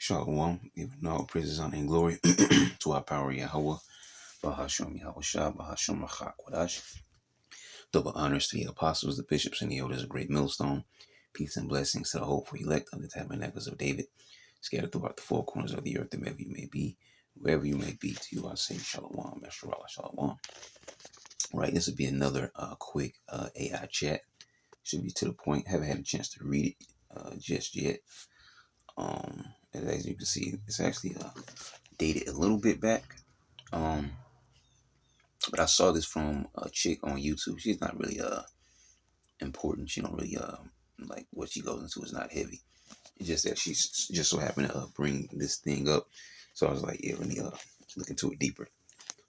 Shalom, even all praises, honor, and glory to our power Yahweh, Bahasham Yahweh Shah, Bahasham Rachak Wadash. Double honors to the apostles, the bishops, and the elders of Great Millstone. Peace and blessings to the hopeful elect of the tabernacles of David, scattered throughout the four corners of the earth, and wherever you may be, wherever you may be, to you I say Shalom, Meshrallah, Shalom. Right, this will be another quick AI chat. Should be to the point. Haven't had a chance to read it just yet. And as you can see, it's actually dated a little bit back. But I saw this from a chick on YouTube. She's not really important. She don't really like what she goes into is not heavy. It's just that she's just so happened to bring this thing up. So I was like, yeah, let me look into it deeper.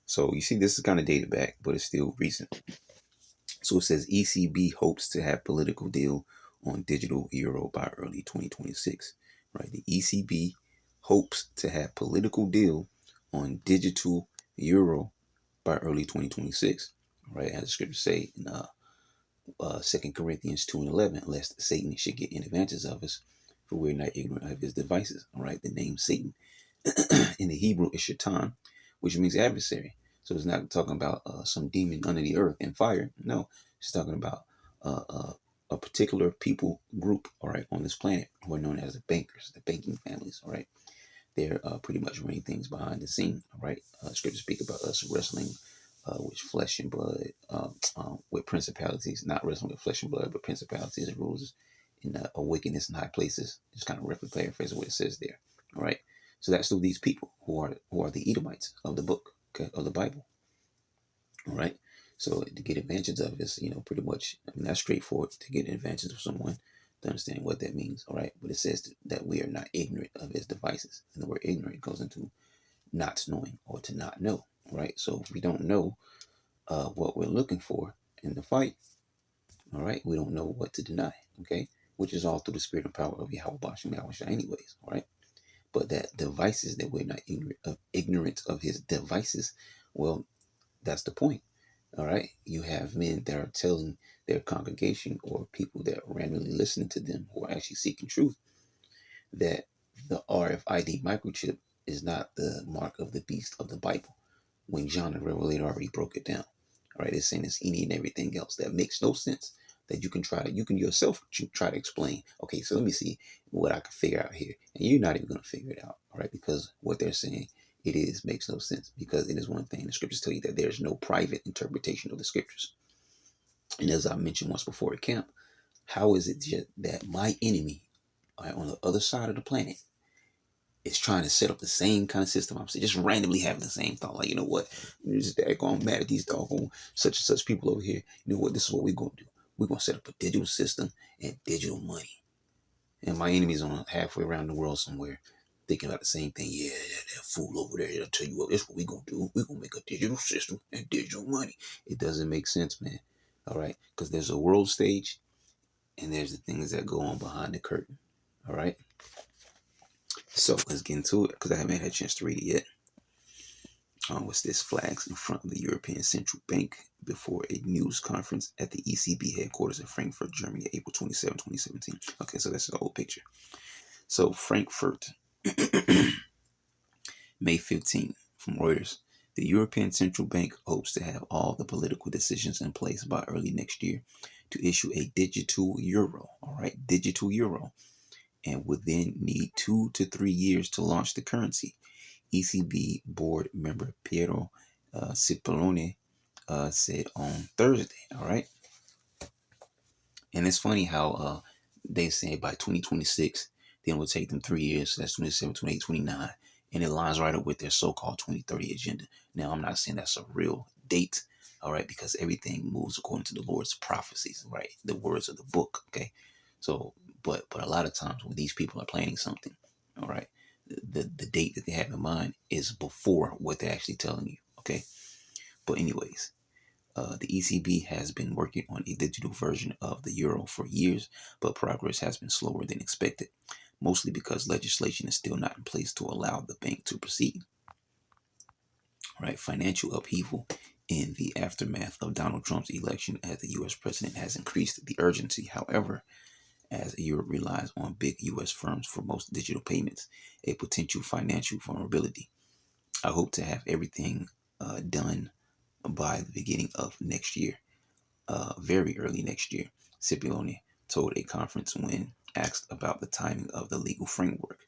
So you see, this is kind of dated back, but it's still recent. So it says ECB hopes to have political deal on digital euro by early 2026. Right, the ECB hopes to have political deal on digital euro by early 2026. Right, as the scriptures say in 2 Corinthians 2:11, lest Satan should get in advantage of us, for we're not ignorant of his devices. All right, the name Satan in the Hebrew is Shaitan, which means adversary. So it's not talking about some demon under the earth and fire. No, it's talking about a particular people group, all right, on this planet who are known as the bankers, the banking families, all right. They're pretty much running things behind the scene, all right. Scriptures speak about us wrestling with flesh and blood, with principalities, not wrestling with flesh and blood, but principalities and rulers in wickedness in high places. Just kind of roughly paraphrase what it says there, all right. So that's through these people who are the Edomites of the book, okay, of the Bible. All right. So to get advantage of this, pretty much, that's straightforward. To get advantage of someone, to understand what that means. All right. But it says that we are not ignorant of his devices. And the word ignorant goes into not knowing or to not know. All right. So if we don't know what we're looking for in the fight, all right, we don't know what to deny. Okay. Which is all through the spirit and power of Yahweh Basham Yahweh Shai anyways. All right. But that devices, that we're not ignorant of his devices, well, that's the point. All right. You have men that are telling their congregation or people that are randomly listening to them who are actually seeking truth that the RFID microchip is not the mark of the beast of the Bible, when John the Revelator already broke it down. All right. It's saying it's any and everything else that makes no sense, that you can yourself try to explain. Okay, so let me see what I can figure out here. And you're not even going to figure it out. All right. Because what they're saying, makes no sense, because it is one thing. The scriptures tell you that there's no private interpretation of the scriptures. And as I mentioned once before at camp, how is it just that my enemy on the other side of the planet is trying to set up the same kind of system I'm saying, just randomly having the same thought, like, you know what, I'm just going mad at these doggone such and such people over here. You know what, this is what we're going to do. We're going to set up a digital system and digital money. And my enemy's on halfway around the world somewhere, thinking about the same thing. Yeah, that fool over there, they'll tell you what, this is what we're going to do. We're going to make a digital system and digital money. It doesn't make sense, man. All right? Because there's a world stage and there's the things that go on behind the curtain. All right? So let's get into it, because I haven't had a chance to read it yet. What's this? Flags in front of the European Central Bank before a news conference at the ECB headquarters in Frankfurt, Germany, April 27, 2017. Okay, so that's the old picture. So Frankfurt, May 15, from Reuters. The European Central Bank hopes to have all the political decisions in place by early next year to issue a digital euro, all right, digital euro, and would then need 2 to 3 years to launch the currency. ECB board member Piero Cipollone said on Thursday, all right? And it's funny how they say by 2026, then it will take them 3 years, so that's 27, 28, 29, and it lines right up with their so-called 2030 agenda. Now, I'm not saying that's a real date, all right, because everything moves according to the Lord's prophecies, right? The words of the book, okay? So, but a lot of times when these people are planning something, all right, the date that they have in mind is before what they're actually telling you, okay? But anyways, the ECB has been working on a digital version of the euro for years, but progress has been slower than expected, mostly because legislation is still not in place to allow the bank to proceed. Right, financial upheaval in the aftermath of Donald Trump's election as the U.S. president has increased the urgency. However, as Europe relies on big US firms for most digital payments, a potential financial vulnerability. I hope to have everything done by the beginning of next year, very early next year, Cipollone told a conference when asked about the timing of the legal framework.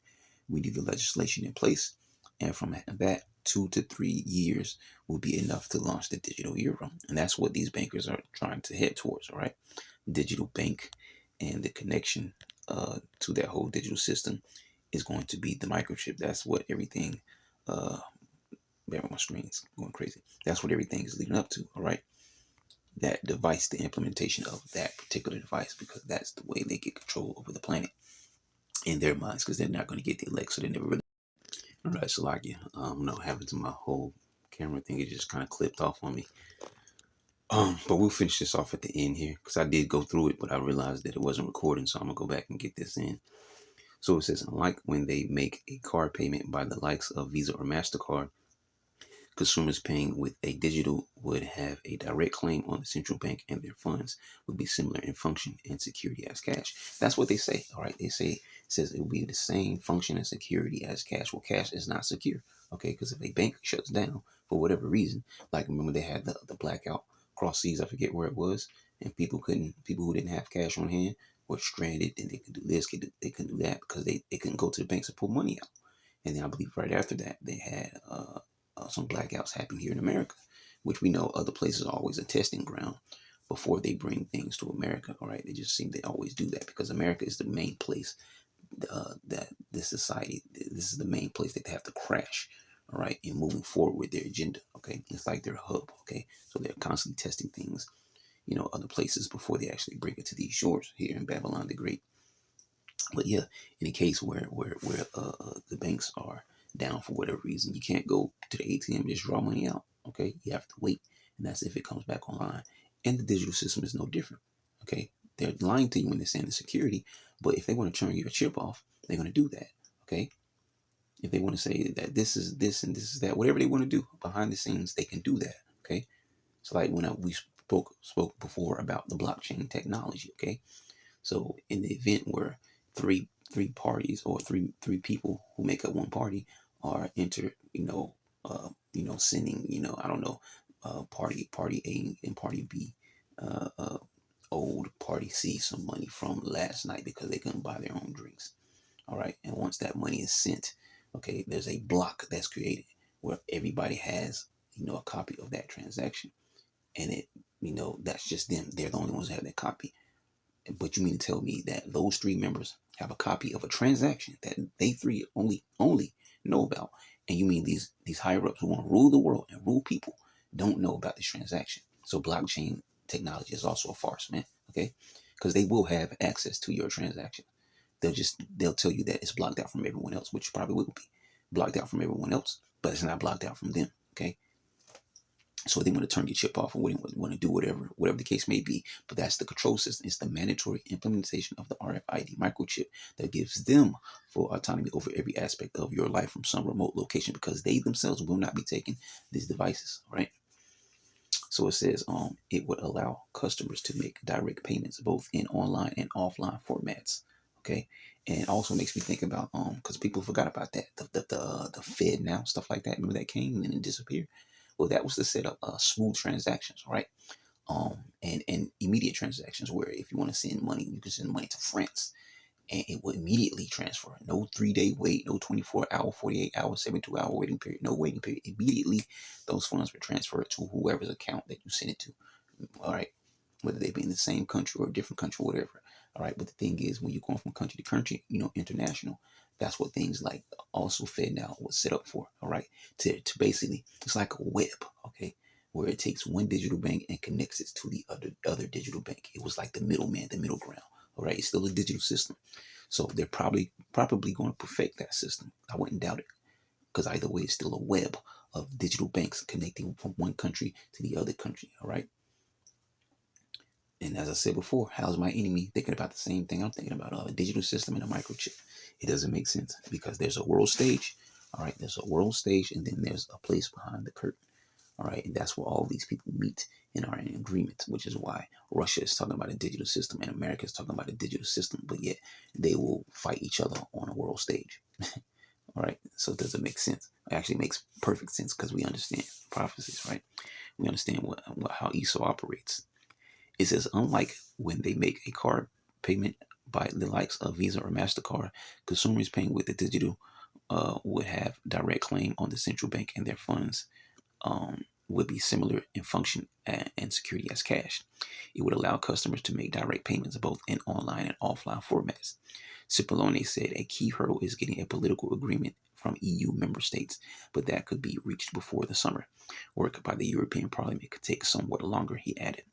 We need the legislation in place, and from that, 2 to 3 years will be enough to launch the digital euro. And that's what these bankers are trying to head towards, all right? Digital bank, and the connection to that whole digital system is going to be the microchip. That's what everything, my screen is going crazy. That's what everything is leading up to, all right? That device, the implementation of that particular device, because that's the way they get control over the planet in their minds, because they're not going to get the elect, so they never really. All right, so like, no, happened to my whole camera thing. It just kind of clipped off on me. But we'll finish this off at the end here, because I did go through it, but I realized that it wasn't recording, so I'm gonna go back and get this in. So it says, unlike when they make a card payment by the likes of Visa or MasterCard, consumers paying with a digital would have a direct claim on the central bank, and their funds would be similar in function and security as cash. That's what they say. All right, they say, it says it will be the same function and security as cash. Well, cash is not secure, okay? Because if a bank shuts down for whatever reason, like remember they had the blackout cross seas, I forget where it was, and people who didn't have cash on hand were stranded, and they could do this, they couldn't do that because they couldn't go to the banks to pull money out. And then I believe right after that they had some blackouts happen here in America, which we know other places are always a testing ground before they bring things to America. All right, they just seem to always do that because America is the main place that this society, this is the main place that they have to crash. All right, in moving forward with their agenda. Okay, it's like their hub. Okay, so they're constantly testing things, other places before they actually bring it to these shores here in Babylon the Great. But yeah, in a case where the banks are down for whatever reason, you can't go to the ATM and just draw money out. Okay, you have to wait, and that's if it comes back online. And the digital system is no different. Okay, they're lying to you when they're saying the security, but if they want to turn your chip off, they're going to do that. Okay, if they want to say that this is this and this is that, whatever they want to do behind the scenes, they can do that. Okay, so like when we spoke before about the blockchain technology. Okay, so in the event where three parties or three people who make up one party are sending, I don't know, party A and party B, owed party C some money from last night because they couldn't buy their own drinks. All right, and once that money is sent, okay, there's a block that's created where everybody has, a copy of that transaction, and that's just them. They're the only ones who have that copy. But you mean to tell me that those three members have a copy of a transaction that they three only know about? And you mean these higher ups who want to rule the world and rule people don't know about this transaction? So blockchain technology is also a farce, man. Okay, because they will have access to your transaction. They'll tell you that it's blocked out from everyone else, which probably will be blocked out from everyone else, but it's not blocked out from them. Okay. So they want to turn your chip off or want to do whatever the case may be. But that's the control system. It's the mandatory implementation of the RFID microchip that gives them full autonomy over every aspect of your life from some remote location, because they themselves will not be taking these devices, right? So it says it would allow customers to make direct payments both in online and offline formats. Okay. And it also makes me think about because people forgot about that. The Fed now, stuff like that. Remember that came and then it disappeared? Well, that was to set up smooth transactions, right? And immediate transactions where if you want to send money, you can send money to France and it will immediately transfer. No 3-day wait, no 24-hour, 48-hour, 72-hour waiting period, no waiting period. Immediately, those funds were transferred to whoever's account that you sent it to. All right, whether they be in the same country or a different country, whatever. All right, but the thing is, when you're going from country to country, international, that's what things like also FedNow was set up for. All right, to basically, it's like a web, okay, where it takes one digital bank and connects it to the other digital bank. It was like the middleman, the middle ground. All right, it's still a digital system. So they're probably going to perfect that system. I wouldn't doubt it, because either way, it's still a web of digital banks connecting from one country to the other country. All right. And as I said before, how's my enemy thinking about the same thing I'm thinking about? A digital system and a microchip. It doesn't make sense because there's a world stage. All right, there's a world stage, and then there's a place behind the curtain. All right, and that's where all these people meet and are in agreement, which is why Russia is talking about a digital system and America is talking about a digital system, but yet they will fight each other on a world stage. All right, so does it make sense? It actually makes perfect sense because we understand prophecies, right? We understand how ESO operates. It says, unlike when they make a card payment by the likes of Visa or MasterCard, consumers paying with the digital would have direct claim on the central bank, and their funds would be similar in function and security as cash. It would allow customers to make direct payments both in online and offline formats. Cipollone said a key hurdle is getting a political agreement from EU member states, but that could be reached before the summer. Work by the European Parliament could take somewhat longer, he added.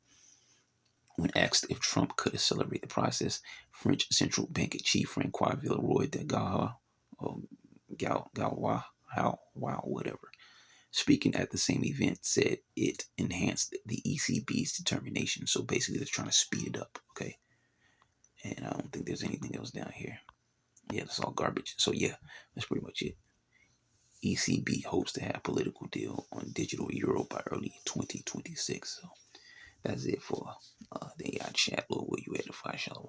When asked if Trump could accelerate the process, French central bank chief Francois Villeroy de Gaulle, whatever, speaking at the same event, said it enhanced the ECB's determination. So basically, they're trying to speed it up, okay? And I don't think there's anything else down here. Yeah, that's all garbage. So yeah, that's pretty much it. ECB hopes to have political deal on digital euro by early 2026. So that's it for the AI chat. Lord, where you at the 5 Shalom?